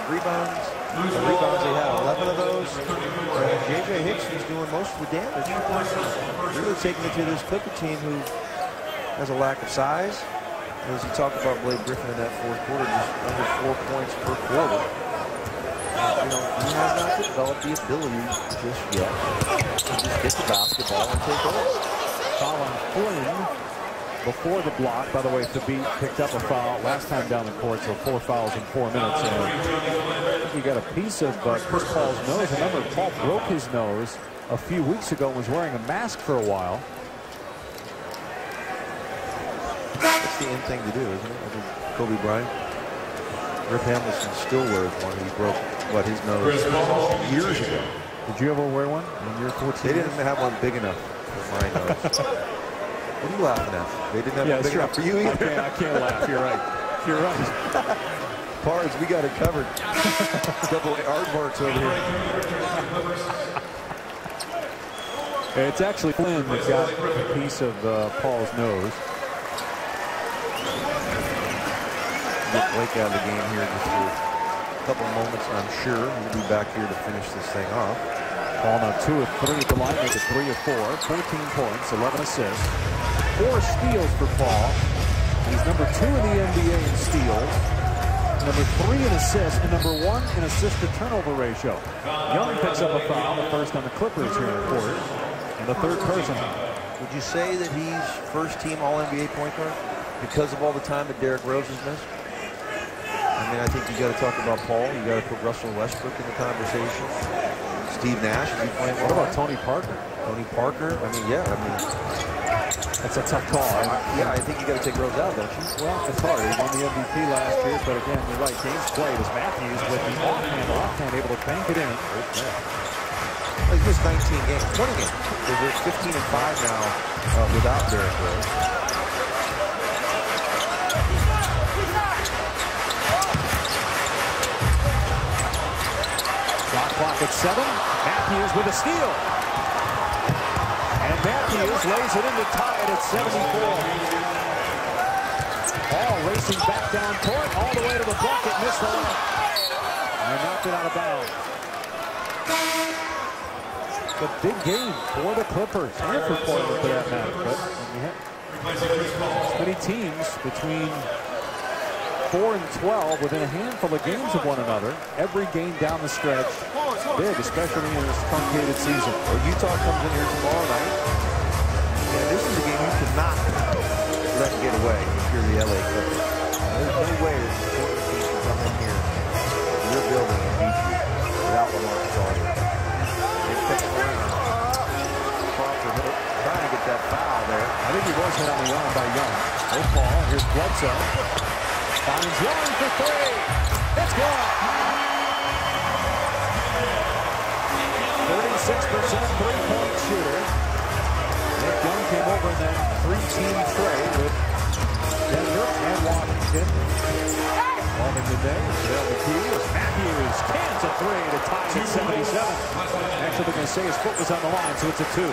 Rebounds. The rebounds they had, 11 of those. J.J. Hickson's doing most of the damage. Really taking it to this Clipper team who has a lack of size. As you talked about Blake Griffin in that fourth quarter, just under 4 points per quarter. You know, he has not developed the ability just yet to just get the basketball and take over. Foul on Flynn before the block. By the way, Thabit picked up a foul last time down the court, so 4 fouls in 4 minutes. And we got a piece of Chris Paul's nose. Remember, Paul broke his nose a few weeks ago and was wearing a mask for a while. That's the in thing to do, isn't it? I mean, Kobe Bryant, Rip Hamilton still wears one. He broke, what, his nose years ago. Did you ever wear one when you were 14? They didn't have one big enough for my nose. What are you laughing at? They didn't have one big enough for you either. I can't laugh. You're right. You're right. Pards, we got it covered. A couple of aardvarks over here. It's actually Flynn that got a piece of Paul's nose. Get Blake out of the game here just for a couple moments, I'm sure. He'll be back here to finish this thing off. Paul now 2 of 3 at the line, make it 3 of 4, 14 points, 11 assists, 4 steals for Paul. He's number 2 in the NBA in steals, number 3 in assists, and number 1 in assist to turnover ratio. Young picks up a foul, the first on the Clippers here in the quarter, and the third person. Would you say that he's first team All-NBA point guard because of all the time that Derrick Rose has missed? I mean, I think you got to talk about Paul. You got to put Russell Westbrook in the conversation. Steve Nash is he playing well? What about Tony Parker? Tony Parker? I mean, yeah. I mean, that's a tough call. Yeah, I think you got to take Rose out, don't you? Well, it's hard. He won the MVP last year, but again, you're right. Games played as Matthews with the offhand able to bank it in. Well, he missed 19 games, 20 games. They're 15 and 5 now without Derrick Rose. Clock at 7. Matthews with a steal. And Matthews lays it in to tie it at 74. Paul racing back down court all the way to the bucket. Missed the line. And knocked it out of bounds. It's a big game for the Clippers. And for Portland for that matter. But when you have many teams between 4 and 12 within a handful of games of one another. Every game down the stretch big, especially in this truncated season. Well, Utah comes in here tomorrow night, and this is a game you cannot let get away if you're the LA Clippers. There's no way that the Portland team can come in here to your building and beat you without LaMarcus Aldridge. They pick around. Crawford trying to get that foul there. I think he was hit on the arm by Young. Here's Paul. Here's Bledsoe. Finds Young for 3. It's good. 36% three-point shooter. Nick Young came over in that 3-team trade with Denver and Washington. Calling the day. The key is Matthews cans a 3 to tie it at 77. Actually, they're going to say his foot was on the line, so it's a 2.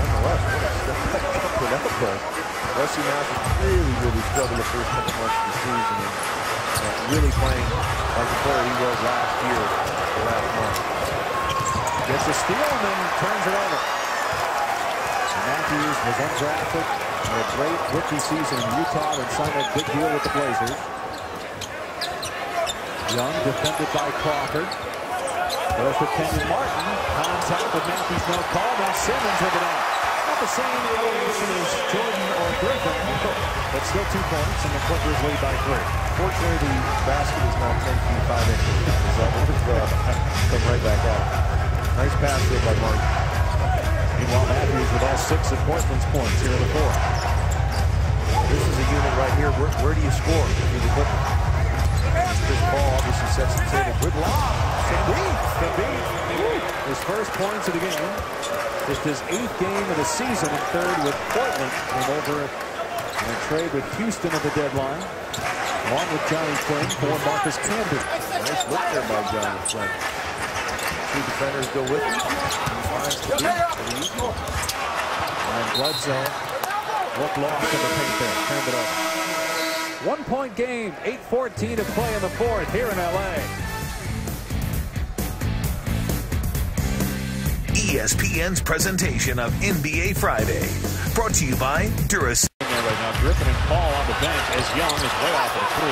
Nonetheless, what a step back up for that was. Wesley Matthews really struggled the first couple months of the season and really playing like the player he was last year, the last month. Gets a steal and then turns it over. And Matthews was undrafted. Had a great rookie season in Utah and signed a big deal with the Blazers. Young defended by Crawford. Goes for Kenyon Martin. Contact with Matthews, no call. Now Simmons with it out. Not the same elevation as Jordan or Griffin, but still 2 points, and the Clippers lead by 3. Fortunately, the basket is now 10 feet 5 inches. So that would come right back out. Nice pass there by Martin. Meanwhile, Matthews with all 6 of Portland's points here in the 4th. This is a unit right here. Where do you score if you're the Clippers? Chris Paul obviously sets the table. Good lob. Thabit. His first points of the game. Just his 8th game of the season, and 3rd with Portland. Came over in a trade with Houston at the deadline. Along with Johnny Flynn for Marcus Camby. Nice look there by Johnny Flynn. 2 defenders go with him. He finds Thabit. And Bledsoe looked lost in the paint there. Turned it up. 1-point game, 8:14 to play in the fourth here in L.A. ESPN's presentation of NBA Friday, brought to you by Duracell. Right now, Griffin and Paul on the bench as Young is way off at 3.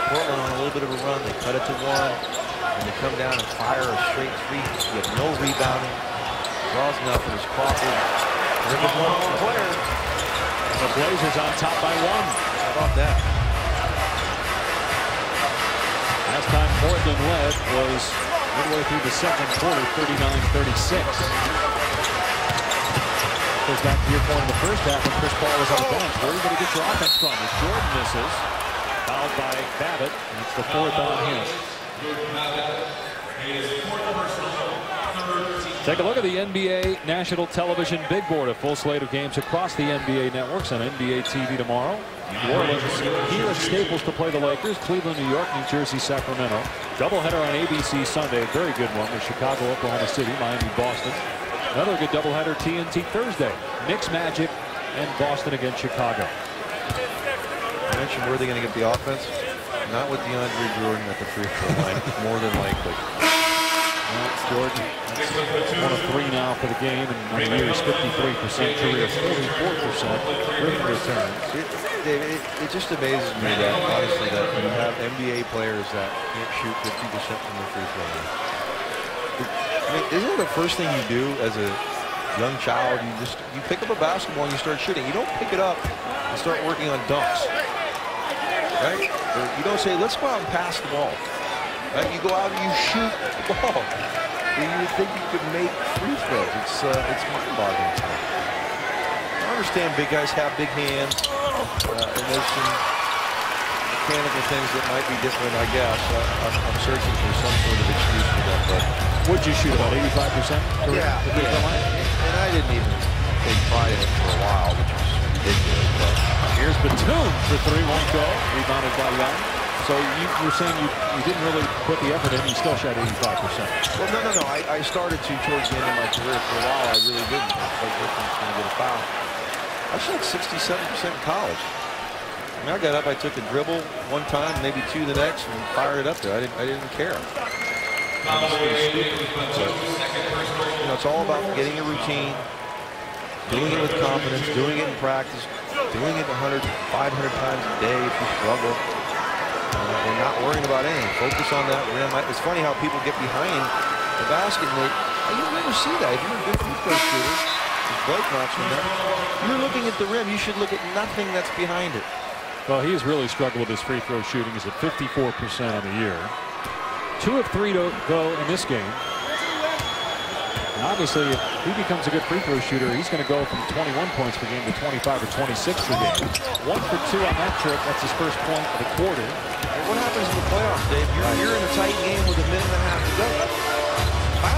Portland on a little bit of a run. They cut it to 1, and they come down and fire a straight 3. You have no rebounding. Draws nothing. It's Crawford. Ripping one on the player. The Blazers on top by 1. How about that? Last time Portland led was midway through the second quarter, 39-36. Goes back to your point in the first half when Chris Paul was on the bench. Where are you going to get your offense from? As Jordan misses, fouled by Babbitt, and it's the 4th on him. Take a look at the NBA National Television Big Board. A full slate of games across the NBA networks on NBA TV tomorrow. New Orleans here at Staples to play the Lakers. Cleveland, New York, New Jersey, Sacramento. Doubleheader on ABC Sunday. A very good one with Chicago, Oklahoma City, Miami, Boston. Another good doubleheader TNT Thursday. Knicks, Magic, and Boston against Chicago. I mentioned where they're going to get the offense. Not with DeAndre Jordan at the free throw line. More than likely. That's Jordan. That's 1 of 3 now for the game, and on the year is 53%, career 44%. Griffin returns. Dave, it just amazes me that, honestly, that you have NBA players that can't shoot 50% from the free throw line. I mean, isn't it the first thing you do as a young child? You pick up a basketball and you start shooting. You don't pick it up and start working on dunks. Right? Or you don't say, let's go out and pass the ball. Right? You go out and you shoot the ball. You would think you could make free throws. It's mind-boggling. I understand big guys have big hands, and there's some mechanical things that might be different, I guess. I'm searching for some sort of excuse for that. But would you shoot about 85%? Yeah. And I didn't even take pride in it for a while, which was ridiculous. But here's Batum for 3, won't go. Rebounded by Young. So you're saying you didn't really put the effort in, you still shot 85%. Well, no. I started to towards the end of my career. For a while, I really didn't. I was going to get a foul. I shot 67% in college. I mean, I got up, I took a dribble one time, maybe 2 the next, and fired it up there. I didn't care. Stupid, but, it's all about getting a routine, doing it with confidence, doing it in practice, doing it 100, 500 times a day if you struggle. And not worrying about anything. Focus on that rim. It's funny how people get behind the basket and you never see that. If you're a good free throw shooter, as Blake knocks from there, you're looking at the rim. You should look at nothing that's behind it. Well, he has really struggled with his free throw shooting. He's at 54% on the year. 2 of 3 to go in this game. And obviously, if he becomes a good free throw shooter, he's going to go from 21 points per game to 25 or 26 per game. 1 for 2 on that trip. That's his first point of the quarter. What happens in the playoffs, Dave? You're in a tight game with a minute and a half to go.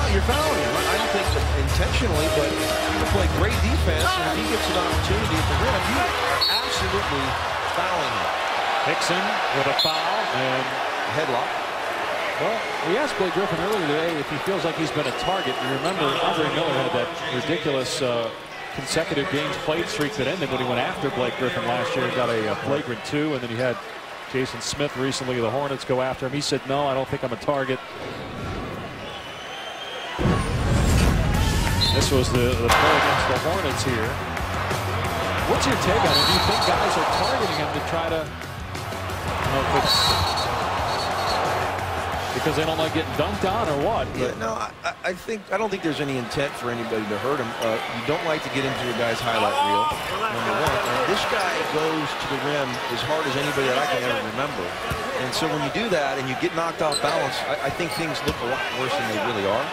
You're fouling him. I don't think that intentionally, but you play great defense, and if he gets an opportunity at the rim, you're absolutely fouling him. Hickson with a foul and headlock. Well, we asked Blake Griffin earlier today if he feels like he's been a target. You remember Andre Miller had that ridiculous consecutive games played streak that ended when he went after Blake Griffin last year and got a flagrant 2, and then he had Jason Smith recently of the Hornets go after him. He said, no, I don't think I'm a target. This was the play against the Hornets here. What's your take on it? Do you think guys are targeting him to try to, I don't know if it's because they don't like getting dunked on or what? Yeah, no, I don't think there's any intent for anybody to hurt him. You don't like to get into a guy's highlight reel, number one. And this guy goes to the rim as hard as anybody that I can ever remember. And so when you do that and you get knocked off balance, I think things look a lot worse than they really are.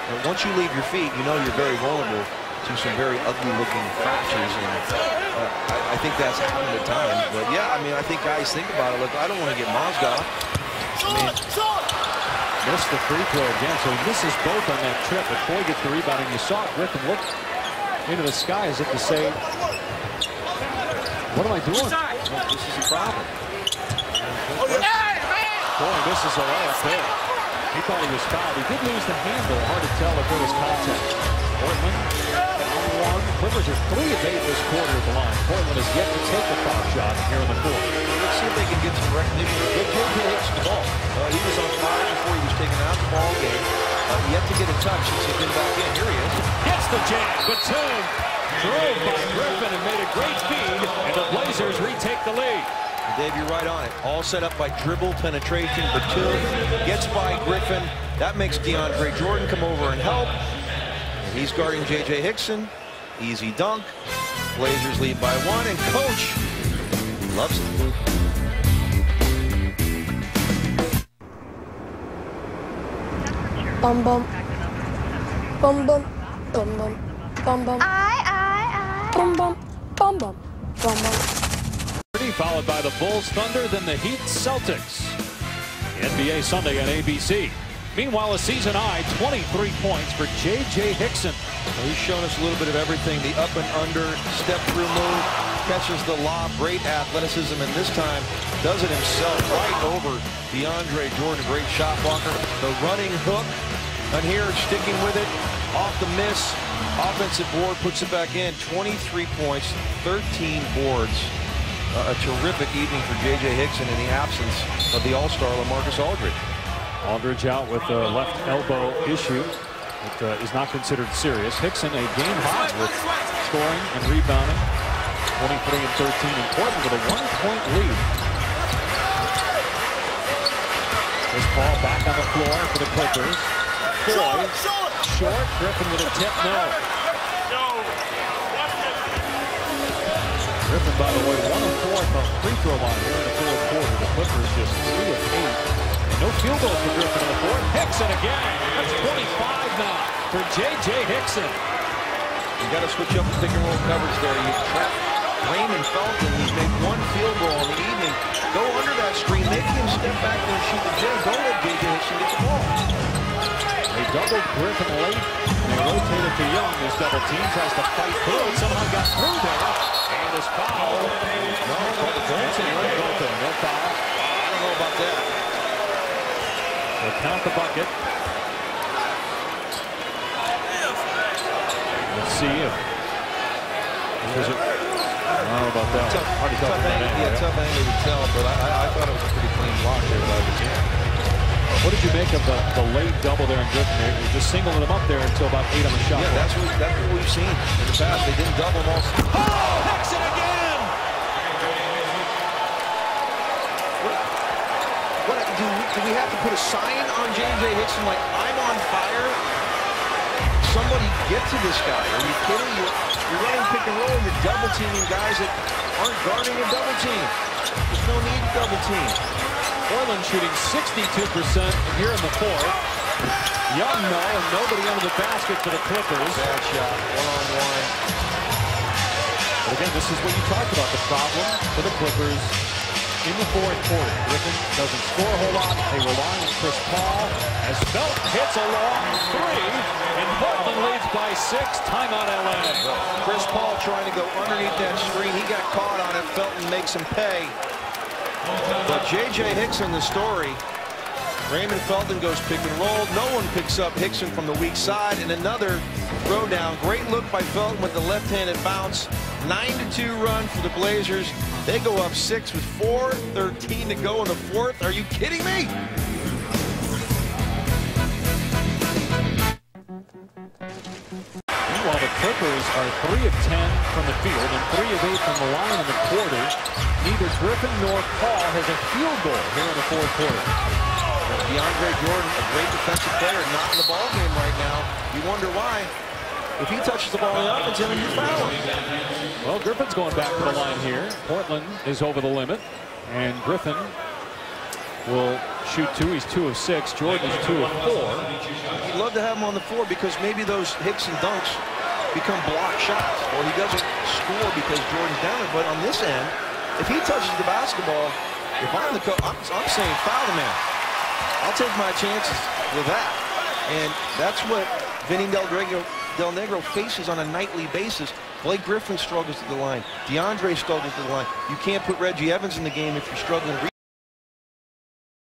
And once you leave your feet, you know you're very vulnerable to some very ugly-looking fractures. And I think that's happened at times. But yeah, I mean, I think guys think about it. Look, I don't want to get Mozgov. Missed the free throw again, so he misses both on that trip. But Foy gets the rebound, and you saw Griffin look into the sky as if to say, what am I doing? This is a problem. Boy, misses a layup there. He thought he was fouled. He did lose the handle. Hard to tell if there was contact. Portland down one. Clippers are 3 of 8 this quarter at the line. Portland has yet to take the foul shot here in the fourth. Let's see if they can get some recognition. Good J.J. Hickson the ball. He was on fire before he was taken out of the ball game. Yet to get a touch since he's been back in. Here he is. Gets the jam. Batum drove by Griffin and made a great feed, and the Blazers retake the lead. Dave, you're right on it. All set up by dribble penetration. Batum gets by Griffin. That makes DeAndre Jordan come over and help. And he's guarding J.J. Hickson. Easy dunk. Blazers lead by 1, and Coach loves it. Bum bum. Bum bum. Bum bum. Bum bum. Bum bum. Bum bum. Bum bum. Followed by the Bulls, Thunder, then the Heat, Celtics. NBA Sunday on ABC. Meanwhile, a season high 23 points for J.J. Hickson. Well, he's shown us a little bit of everything. The up and under, step through move, catches the lob, great athleticism, and this time does it himself right over DeAndre Jordan. Great shot blocker. The running hook, and here sticking with it, off the miss, offensive board, puts it back in. 23 points, 13 boards. A terrific evening for J.J. Hickson in the absence of the all-star LaMarcus Aldridge. Aldridge out with a left elbow issue. It is not considered serious. Hickson a game high with scoring and rebounding. 23 and 13 in Portland with a 1-point lead. Chris Paul back on the floor for the Clippers. Boyd, short. Griffin with a tip, no. Griffin, by the way, 1 of 4 from the free throw line here in the fourth quarter. The Clippers just 3 of 8. And no field goal for Griffin in the fourth. Hickson again. That's 25 now for J.J. Hickson. You got to switch up the pick and roll coverage there. You trap Raymond Felton. He's made 1 field goal in the evening. Go under that screen. Make him step back there and shoot the jam. Don't let J.J. Hickson get the ball. They doubled Griffin late. They rotated to Young. His double team tries to fight through it. Somehow got through there. And his foul. No, Johnson. No foul. I don't know about that. They'll count the bucket. Let's see if. Is it? I don't know about that. Tough angle to tell, but I thought it was a pretty clean block there by the team. What did you make of the late double there in Griffin? They just singling him up there until about 8 on the shot. Yeah, that's what we've seen in the past. They didn't double him all. Oh, Hickson again! Do we have to put a sign on J.J. Hickson like, I'm on fire? Somebody get to this guy. Are you kidding? You're running pick and roll and you're double teaming guys that aren't guarding a double team. There's no need to double team. Portland shooting 62% here in the fourth. Young, no, and nobody under the basket for the Clippers. Bad shot, one-on-one. But again, this is what you talked about, the problem for the Clippers in the fourth quarter. Griffin doesn't score a whole lot. They rely on Chris Paul as Felton hits a long 3, and Portland leads by 6. Timeout LA. Chris Paul trying to go underneath that screen. He got caught on it. Felton makes him pay. But J.J. Hickson, the story. Raymond Felton goes pick and roll. No one picks up Hickson from the weak side. And another throw down. Great look by Felton with the left-handed bounce. 9-2 run for the Blazers. They go up 6 with 4:13 to go in the fourth. Are you kidding me? Meanwhile, the Clippers are 3 of 10 from the field and 3 of 8 from the line in the quarter. Neither Griffin nor Paul has a field goal here in the fourth quarter. DeAndre Jordan, a great defensive player, not in the ball game right now. You wonder why. If he touches the ball in the offense, then you foul him. Well, Griffin's going back to the line here. Portland is over the limit, and Griffin will shoot 2. He's 2 of 6. Jordan is 2 of 4. You'd love to have him on the floor because maybe those Hickson dunks become block shots, or he doesn't score because Jordan's down there. But on this end, if he touches the basketball, if I'm the coach, I'm saying foul the man. I'll take my chances with that. And that's what Vinny Del Negro faces on a nightly basis. Blake Griffin struggles to the line. DeAndre struggles to the line. You can't put Reggie Evans in the game if you're struggling.